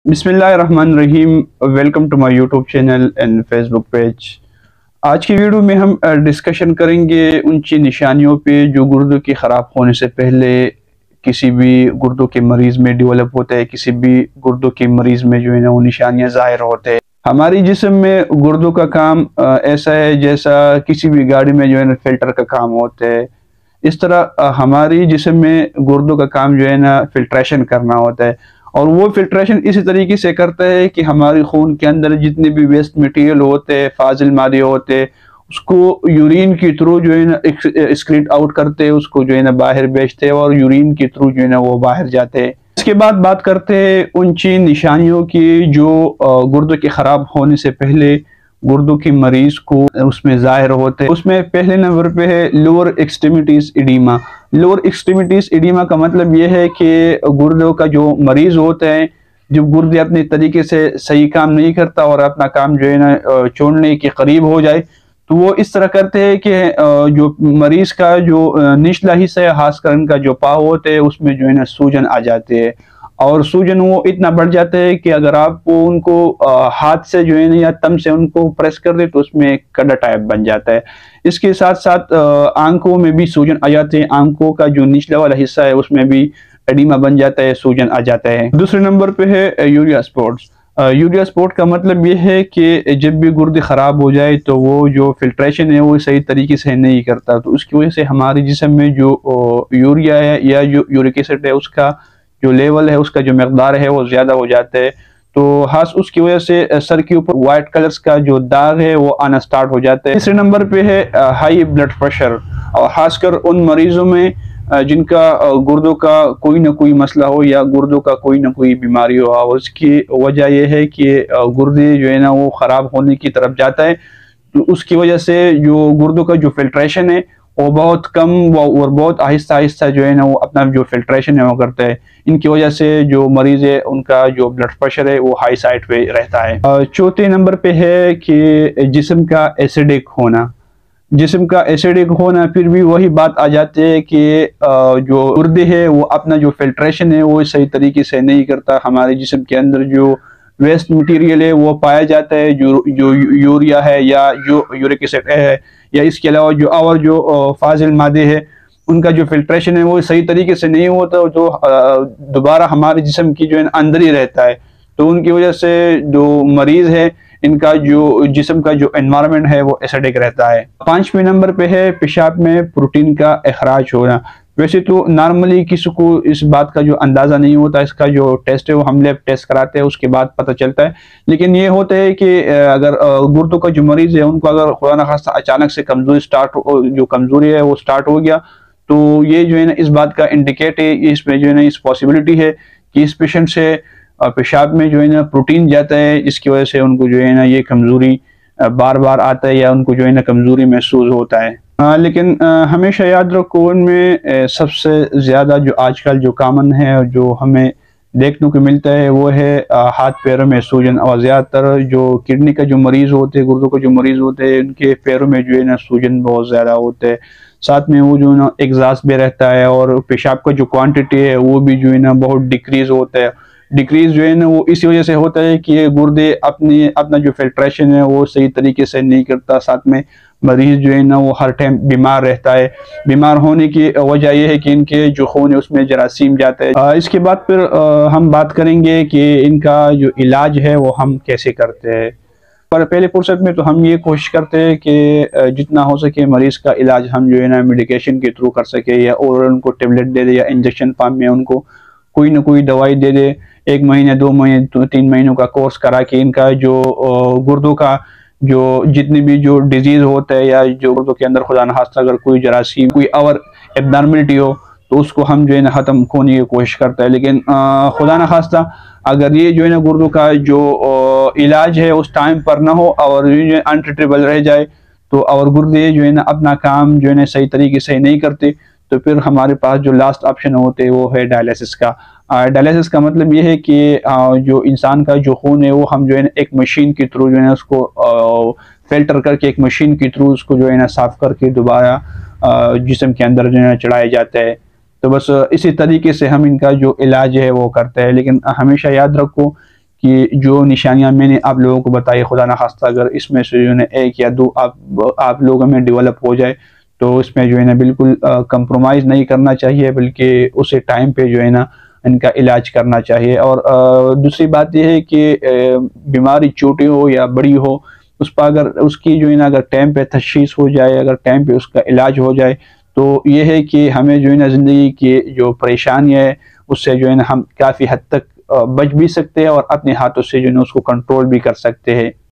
بسم اللہ الرحمن الرحیم. Welcome to my YouTube channel and Facebook page. آج کی ویڈیو میں ہم ڈسکشن کریں گے ان چی نشانیوں پہ جو گردوں کی خراب ہونے سے پہلے کسی بھی گردوں کے مریض میں ڈیولپ ہوتا ہے. کسی بھی گردوں کے مریض میں جو ہے نا وہ نشانیاں ظاہر ہوتے ہیں. ہماری جسم میں گردوں کا کام ایسا ہے جیسا کسی بھی گاڑی میں جو ہے نا فلٹر کا کام ہوتا ہے. اس طرح ہماری جسم میں گردوں کا کام جو ہے نا فلٹریشن کرنا ہوتا ہے، اور وہ فلٹریشن اسی طریقے سے کرتا ہے کہ ہماری خون کے اندر جتنے بھی ویسٹ مٹیریل ہوتے ہیں، فاضل مادے ہوتے ہیں، اس کو یورین کی تھرو جو ہے نا ایکسکریٹ آؤٹ کرتے ہیں، اس کو جو ہے نا باہر بیچتے ہیں اور یورین کی تھرو جو ہے نا وہ باہر جاتے ہیں. اس کے بعد بات کرتے ہیں ان چین نشانیوں کی جو گردوں کے خراب ہونے سے پہلے گردوں کے مریض کو اس میں ظاہر ہوتے ہیں. اس میں پہلے نمبر پہ ہے lower extremities oedema. Lower extremities oedema کا مطلب یہ ہے کہ گردوں کا جو مریض ہوتا ہے، جب گردے اپنے طریقے سے صحیح کام نہیں کرتا اور اپنا کام جو ہے نا چھوڑنے کے قریب ہو جائے تو وہ اس طرح کرتے ہیں کہ جو مریض کا جو نچلا حصہ ہے، خاص کر ان کا جو پاؤں ہوتے ہیں، اس میں جو ہے نا سوجن آ جاتے ہیں، اور سوجن وہ اتنا بڑھ جاتا ہے کہ اگر آپ ان کو ہاتھ سے جو ہے نا یا تم سے ان کو پریس کر دے تو اس میں کڑا ٹائپ بن جاتا ہے. اس کے ساتھ ساتھ آنکھوں میں بھی سوجن آ جاتے ہیں. آنکھوں کا جو نچلا والا حصہ ہے اس میں بھی ایڈیما بن جاتا ہے، سوجن آ جاتا ہے. دوسرے نمبر پہ ہے یوریا سپوٹس. یوریا سپوٹ کا مطلب یہ ہے کہ جب بھی گردے خراب ہو جائے تو وہ جو فلٹریشن ہے وہ صحیح طریقے سے نہیں کرتا، تو اس کی وجہ سے ہمارے جسم میں جو یوریا ہے یا جو یورک ایسڈ ہے اس کا جو لیول ہے، اس کا جو مقدار ہے وہ زیادہ ہو جاتا ہے. تو خاص اس کی وجہ سے سر کے اوپر وائٹ کلرز کا جو داغ ہے وہ آنا سٹارٹ ہو جاتا ہے. تیسرے نمبر پہ ہے ہائی بلڈ پریشر، اور خاص کر ان مریضوں میں جن کا گردوں کا کوئی نہ کوئی مسئلہ ہو یا گردوں کا کوئی نہ کوئی بیماری ہو. اس کی وجہ یہ ہے کہ گردے جو ہے نا وہ خراب ہونے کی طرف جاتا ہے، تو اس کی وجہ سے جو گردوں کا جو فلٹریشن ہے وہ بہت کم اور بہت آہستہ آہستہ جو ہے نا وہ اپنا جو فلٹریشن ہے وہ کرتا ہے. ان کی وجہ سے جو مریض ہے ان کا جو بلڈ پریشر ہے وہ ہائی سائڈ پہ رہتا ہے. چوتھے نمبر پہ ہے کہ جسم کا ایسیڈک ہونا. جسم کا ایسیڈک ہونا پھر بھی وہی بات آ جاتی ہے کہ جو گردے ہے وہ اپنا جو فلٹریشن ہے وہ صحیح طریقے سے نہیں کرتا. ہمارے جسم کے اندر جو ویسٹ مٹیریل ہے وہ پایا جاتا ہے، جو یوریا ہے یا جو یورک ایسڈ ہے، یا اس کے علاوہ جو اور جو فاضل مادے ہیں ان کا جو فلٹریشن ہے وہ صحیح طریقے سے نہیں ہوتا، جو دوبارہ ہمارے جسم کی جو ہے اندر ہی رہتا ہے. تو ان کی وجہ سے جو مریض ہے ان کا جو جسم کا جو انوائرمنٹ ہے وہ ایسیڈک رہتا ہے. پانچویں نمبر پہ ہے پیشاب میں پروٹین کا اخراج ہونا. ویسے تو نارملی کسی کو اس بات کا جو اندازہ نہیں ہوتا، اس کا جو ٹیسٹ ہے وہ ہم لیب ٹیسٹ کراتے ہیں اس کے بعد پتہ چلتا ہے. لیکن یہ ہوتا ہے کہ اگر گردوں کا جو مریض ہے ان کو اگر خدا نخواستہ اچانک سے کمزوری ہے وہ سٹارٹ ہو گیا تو یہ جو ہے نا اس بات کا انڈیکیٹ ہے، اس میں جو ہے نا اس پاسبلٹی ہے کہ اس پیشنٹ سے پیشاب میں جو ہے نا پروٹین جاتا ہے، اس کی وجہ سے ان کو جو ہے نا یہ کمزوری بار بار آتا ہے یا ان کو جو ہے نا کمزوری محسوس ہوتا ہے. لیکن ہمیشہ یاد رکھو ان میں سب سے زیادہ جو آج کل جو کامن ہے اور جو ہمیں دیکھنے کو ملتا ہے وہ ہے ہاتھ پیروں میں سوجن. اور زیادہ تر جو کڈنی کا جو مریض ہوتے ہیں، گردوں کا جو مریض ہوتے ہیں، ان کے پیروں میں جو ہے نا سوجن بہت زیادہ ہوتے ہیں. ساتھ میں وہ جو ہے نا ایگزاسٹ بھی رہتا ہے، اور پیشاب کا جو کوانٹٹی ہے وہ بھی جو ہے نا بہت ڈیکریز ہوتا ہے. ڈیکریز جو ہے نا وہ اسی وجہ سے ہوتا ہے کہ گردے اپنا جو فلٹریشن ہے وہ صحیح طریقے سے نہیں کرتا. ساتھ میں مریض جو ہے نا وہ ہر ٹائم بیمار رہتا ہے. بیمار ہونے کی وجہ یہ ہے کہ ان کے جو خون ہے اس میں جراثیم جاتا ہے. اس کے بعد پھر ہم بات کریں گے کہ ان کا جو علاج ہے وہ ہم کیسے کرتے ہیں. پر پہلے فرصت میں تو ہم یہ کوشش کرتے ہیں کہ جتنا ہو سکے مریض کا علاج ہم جو ہے نا میڈیکیشن کے تھرو کر سکے، یا اور ان کو ٹیبلٹ دے دے یا انجیکشن فارم میں ان کو کوئی نہ کوئی دوائی دے دے. 1 مہینے 2 مہینے 3 مہینوں کا کورس کرا کے ان کا جو گردوں کا جو جتنی بھی جو ڈیزیز ہوتا ہے یا جو گردوں کے اندر خدا نخواستہ اگر کوئی جراثیم کوئی اور ایبنارملٹی ہو تو اس کو ہم جو ہے نا ختم ہونے کی کوشش کرتا ہے. لیکن خدا نخواستہ اگر یہ جو ہے نا گردوں کا جو علاج ہے اس ٹائم پر نہ ہو اور یہ انٹریٹیبل رہ جائے تو اور گردے جو ہے نا اپنا کام جو ہے نا صحیح طریقے سے نہیں کرتے تو پھر ہمارے پاس جو لاسٹ آپشن ہوتے ہیں وہ ہے ڈائلیسس کا. ڈائلیسس کا مطلب یہ ہے کہ جو انسان کا جو خون ہے وہ ہم جو ہے نا ایک مشین کے تھرو جو ہے نا اس کو فلٹر کر کے ایک مشین کے تھرو اس کو جو ہے نا صاف کر کے دوبارہ جسم کے اندر جو ہے نا چڑھایا جاتا ہے. تو بس اسی طریقے سے ہم ان کا جو علاج ہے وہ کرتے ہیں. لیکن ہمیشہ یاد رکھو کہ جو نشانیاں میں نے آپ لوگوں کو بتائی، خدا نخواستہ اگر اس میں سے جو ہے نا ایک یا دو آپ لوگوں میں ڈیولپ ہو جائے تو اس میں جو ہے نا بالکل کمپرومائز نہیں کرنا چاہیے، بلکہ اسے ٹائم پہ جو ہے نا ان کا علاج کرنا چاہیے۔ اور دوسری بات یہ ہے کہ بیماری چھوٹی ہو یا بڑی ہو، اس پر اگر اس کی جو ہے نا اگر ٹائم پہ تشخیص ہو جائے، اگر ٹائم پہ اس کا علاج ہو جائے تو یہ ہے کہ ہمیں جو ہے نا زندگی کی جو پریشانی ہے اس سے جو ہے نا ہم کافی حد تک بچ بھی سکتے ہیں اور اپنے ہاتھوں سے جو ہے نا اس کو کنٹرول بھی کر سکتے ہیں۔